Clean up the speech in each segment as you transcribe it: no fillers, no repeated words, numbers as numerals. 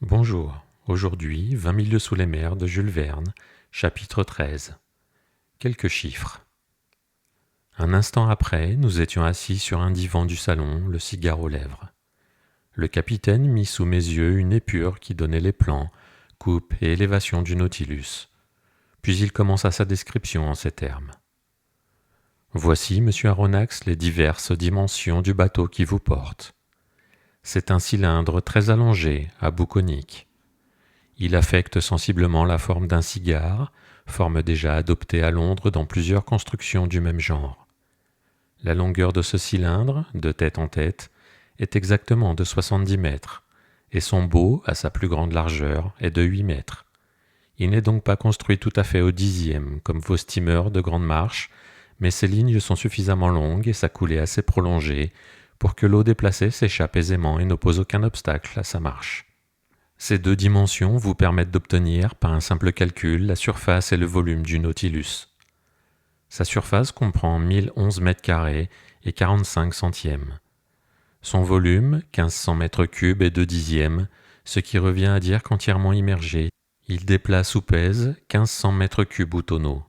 Bonjour, aujourd'hui 20 milieux sous les mers de Jules Verne, chapitre 13. Quelques chiffres. Un instant après, nous étions assis sur un divan du salon, le cigare aux lèvres. Le capitaine mit sous mes yeux une épure qui donnait les plans, coupe et élévation du Nautilus. Puis il commença sa description en ces termes. Voici, monsieur Aronnax, les diverses dimensions du bateau qui vous porte. C'est un cylindre très allongé, à bout conique. Il affecte sensiblement la forme d'un cigare, forme déjà adoptée à Londres dans plusieurs constructions du même genre. La longueur de ce cylindre, de tête en tête, est exactement de 70 mètres, et son bot, à sa plus grande largeur, est de 8 mètres. Il n'est donc pas construit tout à fait au dixième, comme vos steamers de grande marche, mais ses lignes sont suffisamment longues et sa coulée assez prolongée pour que l'eau déplacée s'échappe aisément et n'oppose aucun obstacle à sa marche. Ces deux dimensions vous permettent d'obtenir, par un simple calcul, la surface et le volume du Nautilus. Sa surface comprend 1011 mètres carrés et 45 centièmes. Son volume, 1500 mètres cubes et 2 dixièmes, ce qui revient à dire qu'entièrement immergé, il déplace ou pèse 1500 mètres cubes ou tonneaux.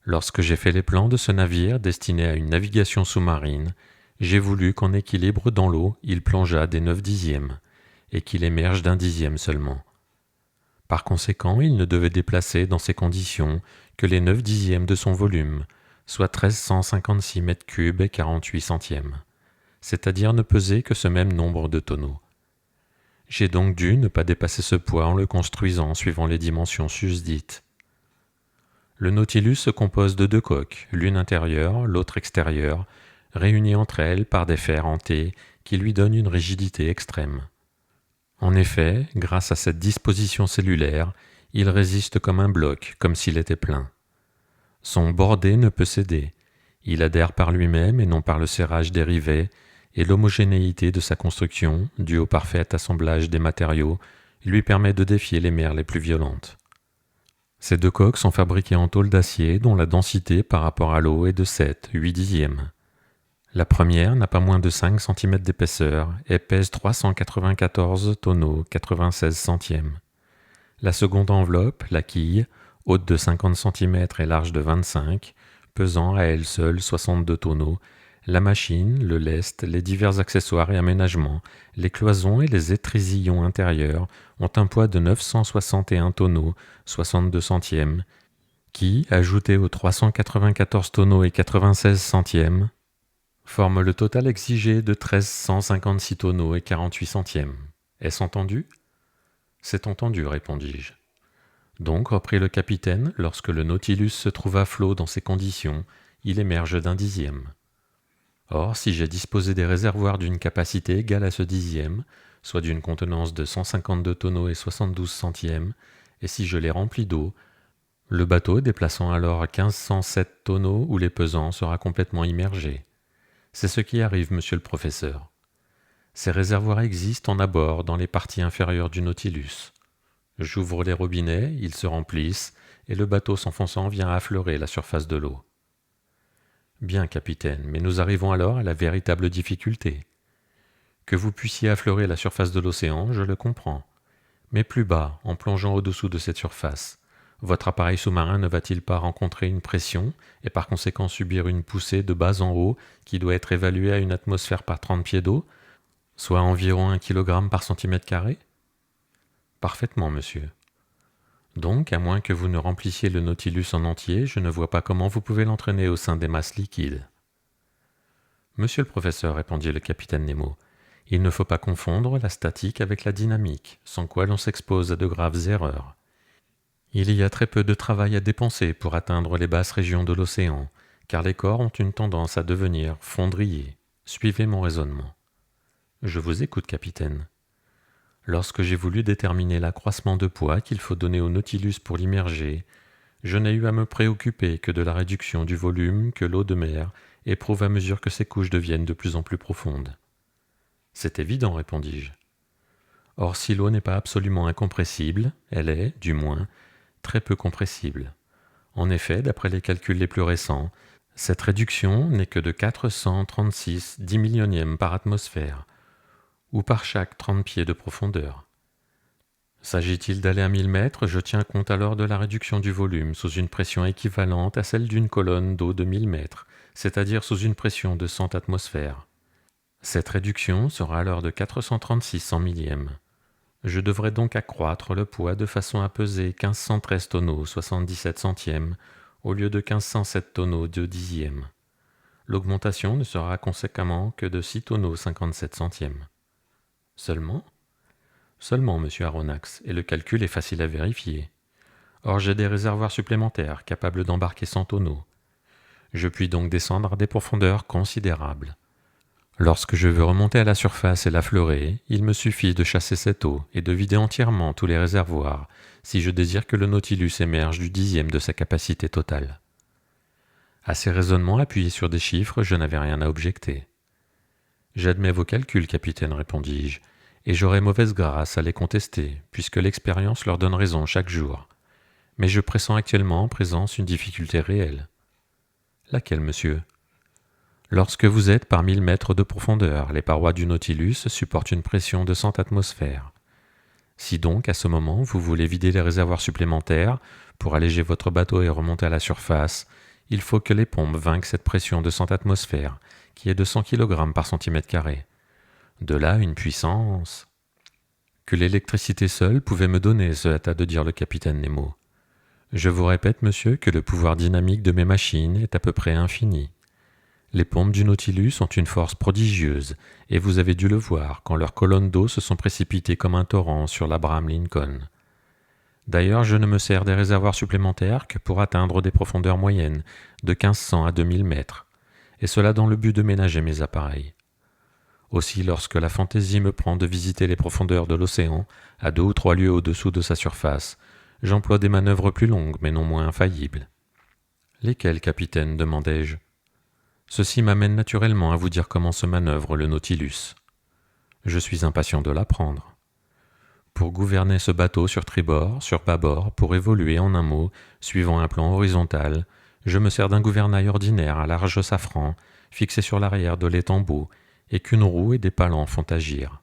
Lorsque j'ai fait les plans de ce navire destiné à une navigation sous-marine, j'ai voulu qu'en équilibre dans l'eau, il plongeât des 9 dixièmes, et qu'il émerge d'un dixième seulement. Par conséquent, il ne devait déplacer dans ces conditions que les 9 dixièmes de son volume, soit 1356 mètres cubes et 48 centièmes, c'est-à-dire ne peser que ce même nombre de tonneaux. J'ai donc dû ne pas dépasser ce poids en le construisant suivant les dimensions susdites. Le Nautilus se compose de deux coques, l'une intérieure, l'autre extérieure, réunies entre elles par des fers en T qui lui donnent une rigidité extrême. En effet, grâce à cette disposition cellulaire, il résiste comme un bloc, comme s'il était plein. Son bordé ne peut céder. Il adhère par lui-même et non par le serrage des rivets, et l'homogénéité de sa construction, due au parfait assemblage des matériaux, lui permet de défier les mers les plus violentes. Ces deux coques sont fabriquées en tôle d'acier dont la densité par rapport à l'eau est de 7-8 dixièmes. La première n'a pas moins de 5 cm d'épaisseur et pèse 394 tonneaux 96 centièmes. La seconde enveloppe, la quille, haute de 50 cm et large de 25, pesant à elle seule 62 tonneaux, la machine, le lest, les divers accessoires et aménagements, les cloisons et les étrésillons intérieurs ont un poids de 961 tonneaux 62 centièmes, qui, ajouté aux 394 tonneaux et 96 centièmes, forme le total exigé de 1356 tonneaux et 48 centièmes. Est-ce entendu ? C'est entendu, répondis-je. Donc, reprit le capitaine, lorsque le Nautilus se trouve à flot dans ces conditions, il émerge d'un dixième. Or, si j'ai disposé des réservoirs d'une capacité égale à ce dixième, soit d'une contenance de 152 tonneaux et 72 centièmes, et si je les remplis d'eau, le bateau déplaçant alors 1507 tonneaux ou les pesant sera complètement immergé. C'est ce qui arrive, monsieur le professeur. Ces réservoirs existent en abord dans les parties inférieures du Nautilus. J'ouvre les robinets, ils se remplissent, et le bateau s'enfonçant vient affleurer la surface de l'eau. Bien, capitaine, mais nous arrivons alors à la véritable difficulté. Que vous puissiez affleurer la surface de l'océan, je le comprends. Mais plus bas, en plongeant au-dessous de cette surface, votre appareil sous-marin ne va-t-il pas rencontrer une pression et par conséquent subir une poussée de bas en haut qui doit être évaluée à une atmosphère par 30 pieds d'eau, soit environ 1 kg par centimètre carré ? Parfaitement, monsieur. Donc, à moins que vous ne remplissiez le Nautilus en entier, je ne vois pas comment vous pouvez l'entraîner au sein des masses liquides. Monsieur le professeur, répondit le capitaine Nemo, il ne faut pas confondre la statique avec la dynamique, sans quoi l'on s'expose à de graves erreurs. Il y a très peu de travail à dépenser pour atteindre les basses régions de l'océan, car les corps ont une tendance à devenir fondriers. Suivez mon raisonnement. Je vous écoute, capitaine. Lorsque j'ai voulu déterminer l'accroissement de poids qu'il faut donner au Nautilus pour l'immerger, je n'ai eu à me préoccuper que de la réduction du volume que l'eau de mer éprouve à mesure que ses couches deviennent de plus en plus profondes. C'est évident, répondis-je. Or, si l'eau n'est pas absolument incompressible, elle est, du moins, très peu compressible. En effet, d'après les calculs les plus récents, cette réduction n'est que de 436 10 millionièmes par atmosphère, ou par chaque 30 pieds de profondeur. S'agit-il d'aller à 1000 mètres, je tiens compte alors de la réduction du volume sous une pression équivalente à celle d'une colonne d'eau de 1000 mètres, c'est-à-dire sous une pression de 100 atmosphères. Cette réduction sera alors de 436 cent millièmes. Je devrais donc accroître le poids de façon à peser 1513 tonneaux 77 centièmes au lieu de 1507 tonneaux 2 dixièmes. L'augmentation ne sera conséquemment que de 6 tonneaux 57 centièmes. Seulement ? Seulement, monsieur Aronnax, et le calcul est facile à vérifier. Or j'ai des réservoirs supplémentaires capables d'embarquer 100 tonneaux. Je puis donc descendre à des profondeurs considérables. Lorsque je veux remonter à la surface et l'affleurer, il me suffit de chasser cette eau et de vider entièrement tous les réservoirs si je désire que le Nautilus émerge du 10e de sa capacité totale. À ces raisonnements appuyés sur des chiffres, je n'avais rien à objecter. J'admets vos calculs, capitaine, répondis-je, et j'aurais mauvaise grâce à les contester, puisque l'expérience leur donne raison chaque jour. Mais je pressens actuellement en présence une difficulté réelle. Laquelle, monsieur ? Lorsque vous êtes par 1000 mètres de profondeur, les parois du Nautilus supportent une pression de 100 atmosphères. Si donc, à ce moment, vous voulez vider les réservoirs supplémentaires pour alléger votre bateau et remonter à la surface, il faut que les pompes vainquent cette pression de 100 atmosphères, qui est de 100 kg par centimètre carré. De là une puissance que l'électricité seule pouvait me donner, se hâta de dire le capitaine Nemo. Je vous répète, monsieur, que le pouvoir dynamique de mes machines est à peu près infini. Les pompes du Nautilus ont une force prodigieuse, et vous avez dû le voir quand leurs colonnes d'eau se sont précipitées comme un torrent sur l'Abraham Lincoln. D'ailleurs, je ne me sers des réservoirs supplémentaires que pour atteindre des profondeurs moyennes, de 1500 à 2000 mètres, et cela dans le but de ménager mes appareils. Aussi, lorsque la fantaisie me prend de visiter les profondeurs de l'océan, à 2 ou 3 lieues au-dessous de sa surface, j'emploie des manœuvres plus longues mais non moins infaillibles. Lesquelles, capitaine ? Demandai-je. Ceci m'amène naturellement à vous dire comment se manœuvre le Nautilus. Je suis impatient de l'apprendre. Pour gouverner ce bateau sur tribord, sur bâbord, pour évoluer en un mot, suivant un plan horizontal, je me sers d'un gouvernail ordinaire à large safran, fixé sur l'arrière de l'étambot, et qu'une roue et des palans font agir.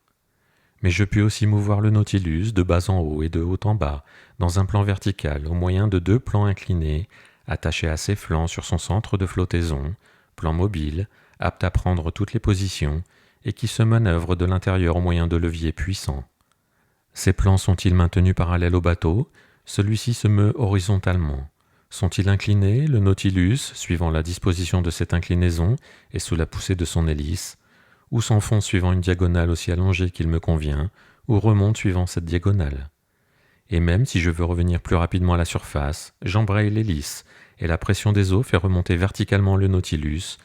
Mais je puis aussi mouvoir le Nautilus de bas en haut et de haut en bas, dans un plan vertical, au moyen de 2 plans inclinés, attachés à ses flancs sur son centre de flottaison, plan mobile, apte à prendre toutes les positions, et qui se manœuvre de l'intérieur au moyen de leviers puissants. Ces plans sont-ils maintenus parallèles au bateau ? Celui-ci se meut horizontalement. Sont-ils inclinés ? Le Nautilus, suivant la disposition de cette inclinaison et sous la poussée de son hélice, ou s'enfonce suivant une diagonale aussi allongée qu'il me convient, ou remonte suivant cette diagonale. Et même si je veux revenir plus rapidement à la surface, j'embraye l'hélice, et la pression des eaux fait remonter verticalement le Nautilus,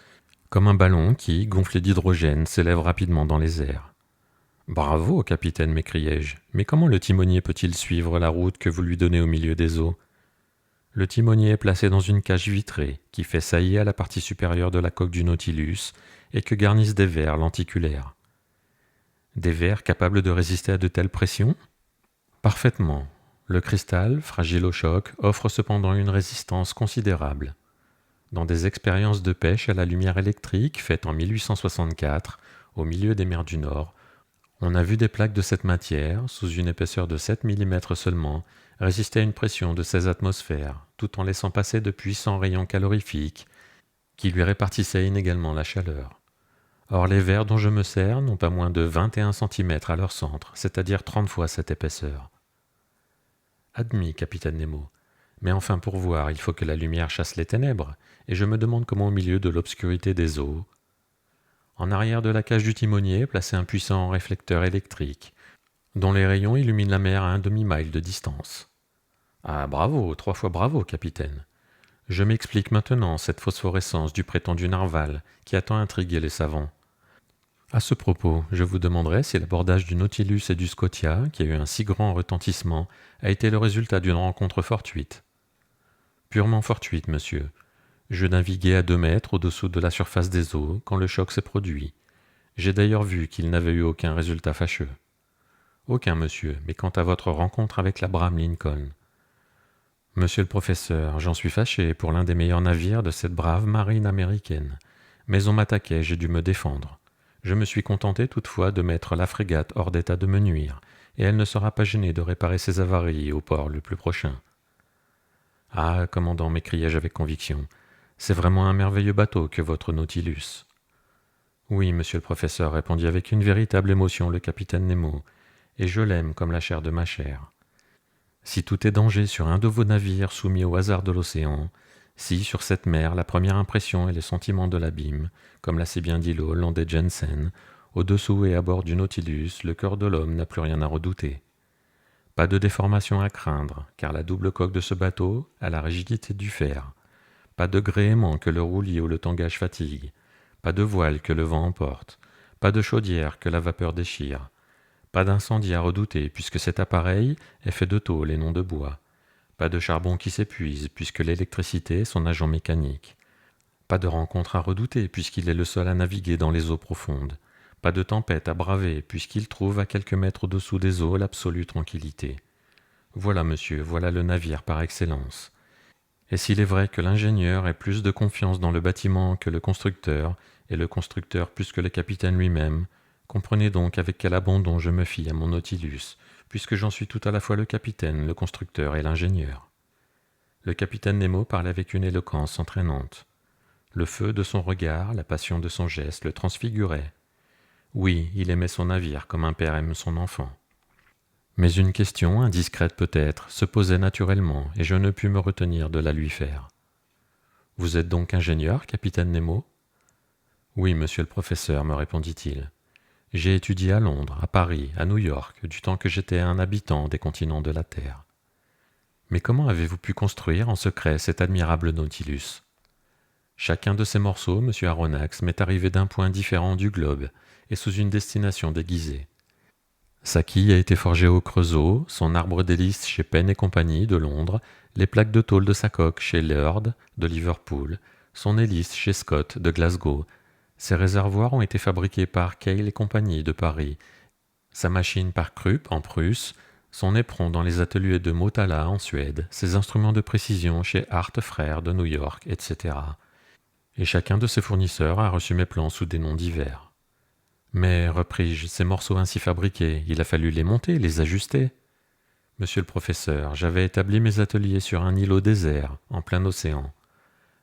comme un ballon qui, gonflé d'hydrogène, s'élève rapidement dans les airs. « Bravo, capitaine !» m'écriai-je. « Mais comment le timonier peut-il suivre la route que vous lui donnez au milieu des eaux ?» Le timonier est placé dans une cage vitrée qui fait saillie à la partie supérieure de la coque du Nautilus et que garnissent des verres lenticulaires. Des verres capables de résister à de telles pressions ? Parfaitement. Le cristal, fragile au choc, offre cependant une résistance considérable. Dans des expériences de pêche à la lumière électrique faites en 1864, au milieu des mers du Nord, on a vu des plaques de cette matière, sous une épaisseur de 7 mm seulement, résister à une pression de 16 atmosphères, tout en laissant passer de puissants rayons calorifiques qui lui répartissaient inégalement la chaleur. Or les verres dont je me sers n'ont pas moins de 21 cm à leur centre, c'est-à-dire 30 fois cette épaisseur. Admis, capitaine Nemo. Mais enfin pour voir, il faut que la lumière chasse les ténèbres, et je me demande comment au milieu de l'obscurité des eaux. En arrière de la cage du timonier, placé un puissant réflecteur électrique, dont les rayons illuminent la mer à un demi-mille de distance. Ah, bravo, 3 fois bravo, capitaine. Je m'explique maintenant cette phosphorescence du prétendu narval qui a tant intrigué les savants. À ce propos, je vous demanderai si l'abordage du Nautilus et du Scotia, qui a eu un si grand retentissement, a été le résultat d'une rencontre fortuite. Purement fortuite, monsieur. Je naviguais à 2 mètres au-dessous de la surface des eaux quand le choc s'est produit. J'ai d'ailleurs vu qu'il n'avait eu aucun résultat fâcheux. Aucun, monsieur, mais quant à votre rencontre avec l'Abraham Lincoln. Monsieur le professeur, j'en suis fâché pour l'un des meilleurs navires de cette brave marine américaine. Mais on m'attaquait, j'ai dû me défendre. Je me suis contenté toutefois de mettre la frégate hors d'état de me nuire, et elle ne sera pas gênée de réparer ses avaries au port le plus prochain. Ah, commandant, m'écriai-je avec conviction, c'est vraiment un merveilleux bateau que votre Nautilus. Oui, monsieur le professeur, répondit avec une véritable émotion le capitaine Nemo, et je l'aime comme la chair de ma chair. Si tout est danger sur un de vos navires soumis au hasard de l'océan, si sur cette mer la première impression est le sentiment de l'abîme, comme l'a si bien dit le Hollandais Jensen, au-dessous et à bord du Nautilus, le cœur de l'homme n'a plus rien à redouter. Pas de déformation à craindre, car la double coque de ce bateau a la rigidité du fer. Pas de gréement que le roulis ou le tangage fatigue. Pas de voile que le vent emporte. Pas de chaudière que la vapeur déchire. Pas d'incendie à redouter, puisque cet appareil est fait de tôle et non de bois. Pas de charbon qui s'épuise, puisque l'électricité est son agent mécanique. Pas de rencontre à redouter, puisqu'il est le seul à naviguer dans les eaux profondes. Pas de tempête à braver, puisqu'il trouve à quelques mètres au-dessous des eaux l'absolue tranquillité. Voilà, monsieur, voilà le navire par excellence. Et s'il est vrai que l'ingénieur ait plus de confiance dans le bâtiment que le constructeur, et le constructeur plus que le capitaine lui-même, comprenez donc avec quel abandon je me fie à mon Nautilus, puisque j'en suis tout à la fois le capitaine, le constructeur et l'ingénieur. Le capitaine Nemo parlait avec une éloquence entraînante. Le feu de son regard, la passion de son geste le transfiguraient. Oui, il aimait son navire comme un père aime son enfant. Mais une question, indiscrète peut-être, se posait naturellement, et je ne pus me retenir de la lui faire. « Vous êtes donc ingénieur, capitaine Nemo ?»« Oui, monsieur le professeur, me répondit-il. J'ai étudié à Londres, à Paris, à New York, du temps que j'étais un habitant des continents de la Terre. Mais comment avez-vous pu construire en secret cet admirable Nautilus ? Chacun de ces morceaux, monsieur Aronnax, m'est arrivé d'un point différent du globe, et sous une destination déguisée. Sa quille a été forgée au Creusot, son arbre d'hélice chez Penn et compagnie de Londres, les plaques de tôle de sa coque chez Laird de Liverpool, son hélice chez Scott de Glasgow. Ses réservoirs ont été fabriqués par Cale et compagnie de Paris, sa machine par Krupp en Prusse, son éperon dans les ateliers de Motala en Suède, ses instruments de précision chez Hart Frères de New York, etc. Et chacun de ces fournisseurs a reçu mes plans sous des noms divers. Mais, repris-je, ces morceaux ainsi fabriqués, il a fallu les monter, les ajuster. Monsieur le professeur, j'avais établi mes ateliers sur un îlot désert, en plein océan.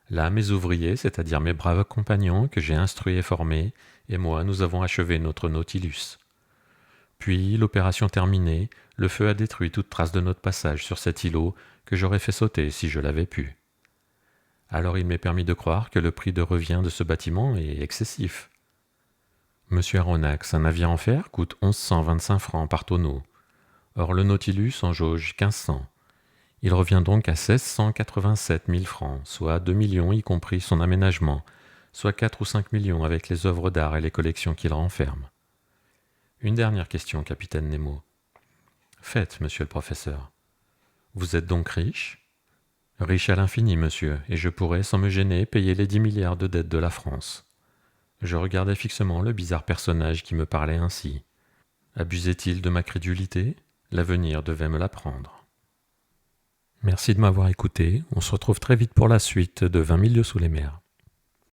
Là, mes ouvriers, c'est-à-dire mes braves compagnons que j'ai instruits et formés, et moi, nous avons achevé notre Nautilus. Puis, l'opération terminée, le feu a détruit toute trace de notre passage sur cet îlot que j'aurais fait sauter si je l'avais pu. Alors il m'est permis de croire que le prix de revient de ce bâtiment est excessif. Monsieur Aronnax, un navire en fer coûte 1125 francs par tonneau. Or le Nautilus en jauge 1500. Il revient donc à 1687 000 francs, soit 2 millions y compris son aménagement, soit 4 ou 5 millions avec les œuvres d'art et les collections qu'il renferme. Une dernière question, capitaine Nemo. Faites, monsieur le professeur. Vous êtes donc riche ? Riche à l'infini, monsieur, et je pourrais, sans me gêner, payer les 10 milliards de dettes de la France. Je regardais fixement le bizarre personnage qui me parlait ainsi. Abusait-il de ma crédulité ? L'avenir devait me l'apprendre. Merci de m'avoir écouté. On se retrouve très vite pour la suite de 20 000 lieues sous les mers.